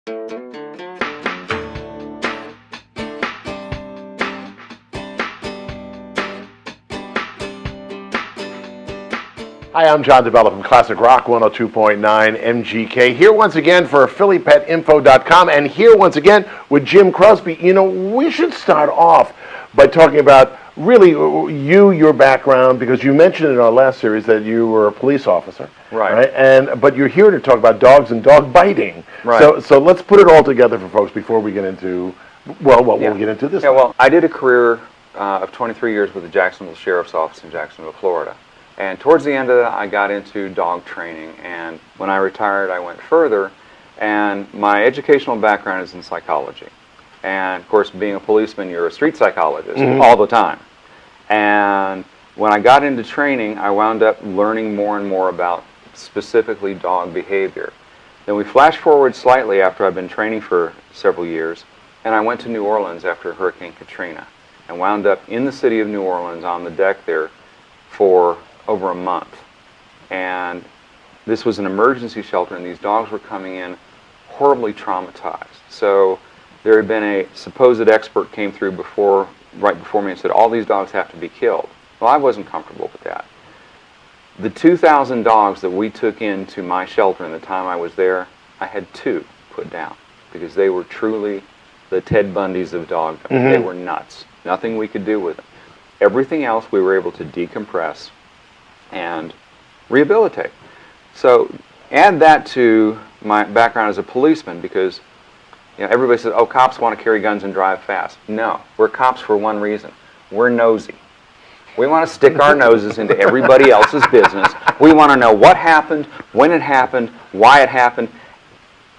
Hi, I'm John DeBella from Classic Rock 102.9 MGK, here once again for PhillyPetInfo.com, and here once again with Jim Crosby. You know, we should start off by talking about really your background, because you mentioned in our last series that you were a police officer, right? But you're here to talk about dogs and dog biting. Right. So let's put it all together for folks before we get into, well, what we'll get into this. Yeah, well, I did a career of 23 years with the Jacksonville Sheriff's Office in Jacksonville, Florida. And towards the end of that, I got into dog training. And when I retired, I went further. And my educational background is in psychology. And of course, being a policeman, you're a street psychologist all the time. And when I got into training, I wound up learning more and more about specifically dog behavior. Then we flash forward slightly after I've been training for several years, and I went to New Orleans after Hurricane Katrina and wound up in the city of New Orleans on the deck there for over a month. And this was an emergency shelter, and these dogs were coming in horribly traumatized. So there had been a supposed expert came through right before me and said, all these dogs have to be killed. Well, I wasn't comfortable with that. The 2,000 dogs that we took into my shelter in the time I was there, I had 2 put down, because they were truly the Ted Bundys of dogdom. They were nuts. Nothing we could do with them. Everything else we were able to decompress and rehabilitate. So add that to my background as a policeman, because everybody says, oh, cops want to carry guns and drive fast. No, we're cops for one reason. We're nosy. We want to stick our noses into everybody else's business. We want to know what happened, when it happened, why it happened,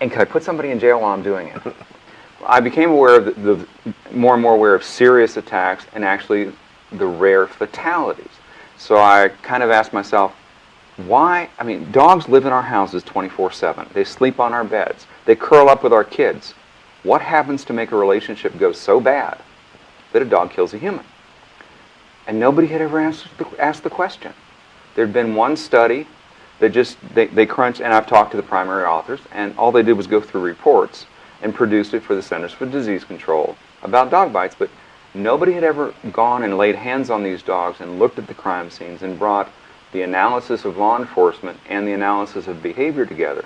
and can I put somebody in jail while I'm doing it? I became aware of the more and more aware of serious attacks and actually the rare fatalities. So I kind of asked myself, why? I mean, dogs live in our houses 24/7. They sleep on our beds. They curl up with our kids. What happens to make a relationship go so bad that a dog kills a human? And nobody had ever asked the question. There had been one study that they crunched, and I've talked to the primary authors, and all they did was go through reports and produced it for the Centers for Disease Control about dog bites, but nobody had ever gone and laid hands on these dogs and looked at the crime scenes and brought the analysis of law enforcement and the analysis of behavior together.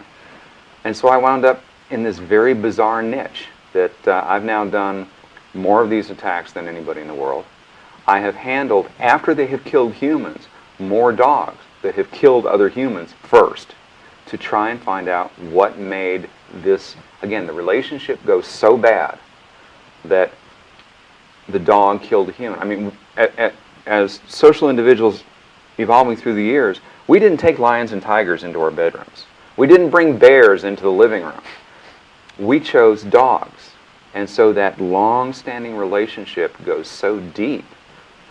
And so I wound up in this very bizarre niche that I've now done more of these attacks than anybody in the world. I have handled, after they have killed humans, more dogs that have killed other humans first, to try and find out what made this, again, the relationship go so bad that the dog killed a human. I mean, as social individuals evolving through the years, we didn't take lions and tigers into our bedrooms. We didn't bring bears into the living room. We chose dogs. And so that long-standing relationship goes so deep.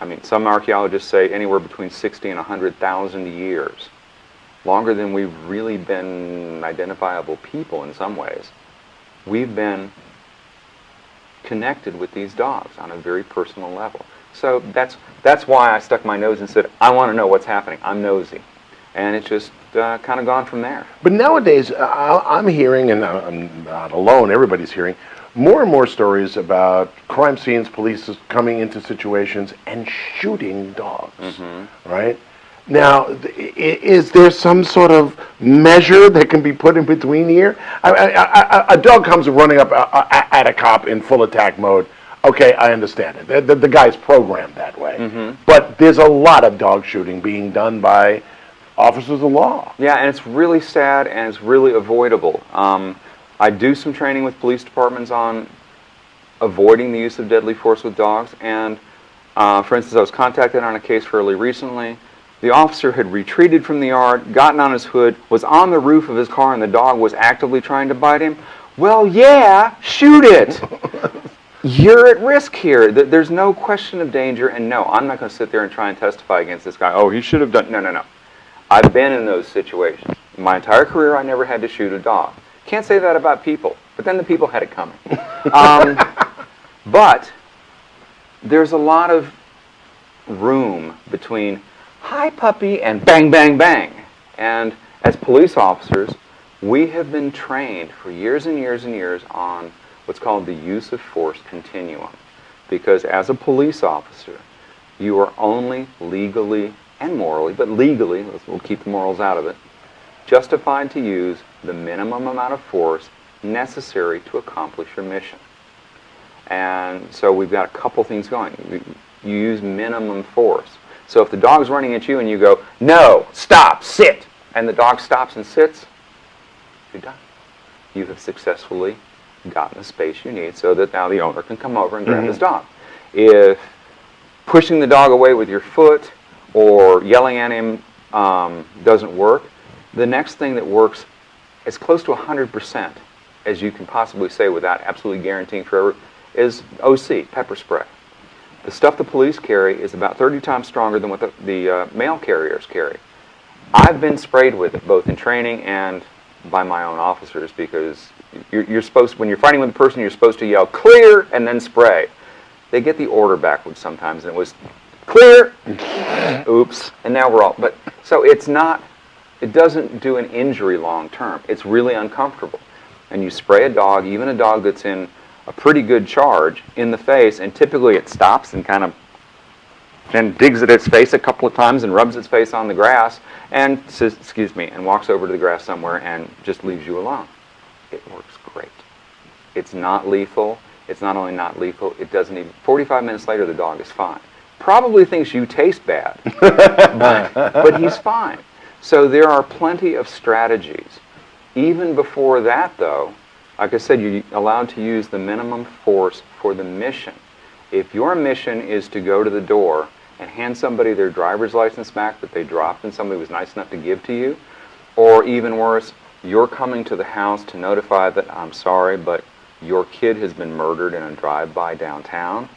I mean, some archaeologists say anywhere between 60 and 100,000 years. Longer than we've really been identifiable people in some ways. We've been connected with these dogs on a very personal level. So that's why I stuck my nose and said, I want to know what's happening. I'm nosy. And it's just kind of gone from there. But nowadays, I'm hearing, and I'm not alone, everybody's hearing, more and more stories about crime scenes, police coming into situations and shooting dogs, right? Now, is there some sort of measure that can be put in between here? A dog comes running up at a cop in full attack mode. Okay, I understand it. The guy's programmed that way. But there's a lot of dog shooting being done by officers of law. Yeah, and it's really sad and it's really avoidable. I do some training with police departments on avoiding the use of deadly force with dogs. And for instance, I was contacted on a case fairly recently. The officer had retreated from the yard, gotten on his hood, was on the roof of his car, and the dog was actively trying to bite him. Well, yeah, shoot it. You're at risk here. There's no question of danger, and no, I'm not going to sit there and try and testify against this guy. Oh, he should have done... No. I've been in those situations. In my entire career, I never had to shoot a dog. Can't say that about people, but then the people had it coming. But there's a lot of room between hi puppy and bang, bang, bang. And as police officers, We have been trained for years and years and years on what's called the use of force continuum. Because as a police officer, you are only legally and morally, but legally, we'll keep the morals out of it, justified to use the minimum amount of force necessary to accomplish your mission. And so we've got a couple things going. You use minimum force. So if the dog's running at you and you go, no, stop, sit, and the dog stops and sits, you're done. You have successfully gotten the space you need so that now the owner can come over and grab his dog. If pushing the dog away with your foot or yelling at him doesn't work, the next thing that works as close to 100% as you can possibly say without absolutely guaranteeing forever is OC, pepper spray. The stuff the police carry is about 30 times stronger than what the mail carriers carry. I've been sprayed with it both in training and by my own officers because you're supposed, when you're fighting with a person, you're supposed to yell clear and then spray. They get the order backwards sometimes, and it was clear, oops, and now we're all, but so it's not, it doesn't do an injury long term. It's really uncomfortable. And you spray a dog, even a dog that's in a pretty good charge, in the face, and typically it stops and kind of and digs at its face a couple of times and rubs its face on the grass and says, excuse me, and walks over to the grass somewhere and just leaves you alone. It works great. It's not lethal. It's not only not lethal, it doesn't even, 45 minutes later the dog is fine. Probably thinks you taste bad, but he's fine. So there are plenty of strategies. Even before that though, like I said, you're allowed to use the minimum force for the mission. If your mission is to go to the door and hand somebody their driver's license back that they dropped and somebody was nice enough to give to you, or even worse, you're coming to the house to notify that, I'm sorry, but your kid has been murdered in a drive-by downtown,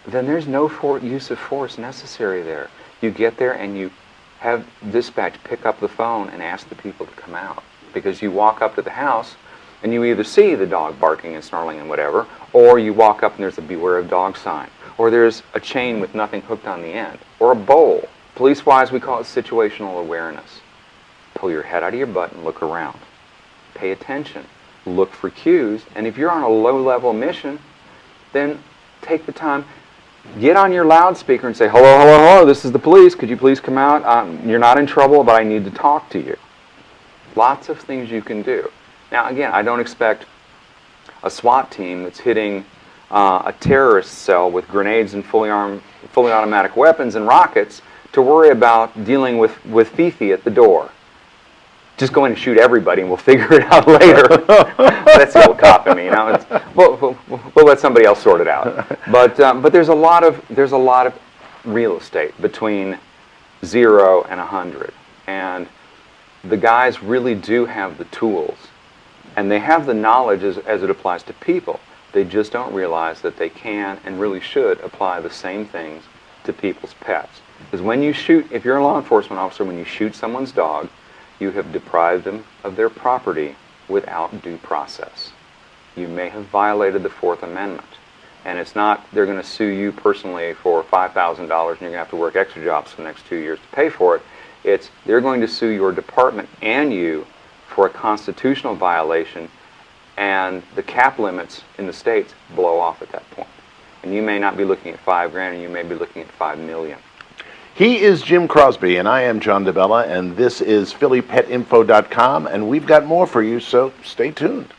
then there's no use of force necessary there. You get there and you have dispatch pick up the phone and ask the people to come out. Because you walk up to the house and you either see the dog barking and snarling and whatever, or you walk up and there's a beware of dog sign, or there's a chain with nothing hooked on the end, or a bowl. Police-wise, we call it situational awareness. Pull your head out of your butt and look around. Pay attention. Look for cues, and if you're on a low-level mission, then take the time, get on your loudspeaker and say, hello, hello, hello, this is the police, could you please come out? You're not in trouble, but I need to talk to you. Lots of things you can do. Now, again, I don't expect a SWAT team that's hitting a terrorist cell with grenades and fully automatic weapons and rockets to worry about dealing with Fifi at the door. Just go in and shoot everybody, and we'll figure it out later. That's the old cop in me, you know. We'll let somebody else sort it out. But there's a lot of real estate between 0 and 100, and the guys really do have the tools, and they have the knowledge as it applies to people. They just don't realize that they can and really should apply the same things to people's pets. Because when you shoot, if you're a law enforcement officer, when you shoot someone's dog, you have deprived them of their property without due process. You may have violated the Fourth Amendment. And it's not they're going to sue you personally for $5,000 and you're going to have to work extra jobs for the next 2 years to pay for it. It's they're going to sue your department and you for a constitutional violation, and the cap limits in the states blow off at that point. And you may not be looking at $5 grand, and you may be looking at $5 million. He is Jim Crosby, and I am John DeBella, and this is PhillyPetInfo.com, and we've got more for you, so stay tuned.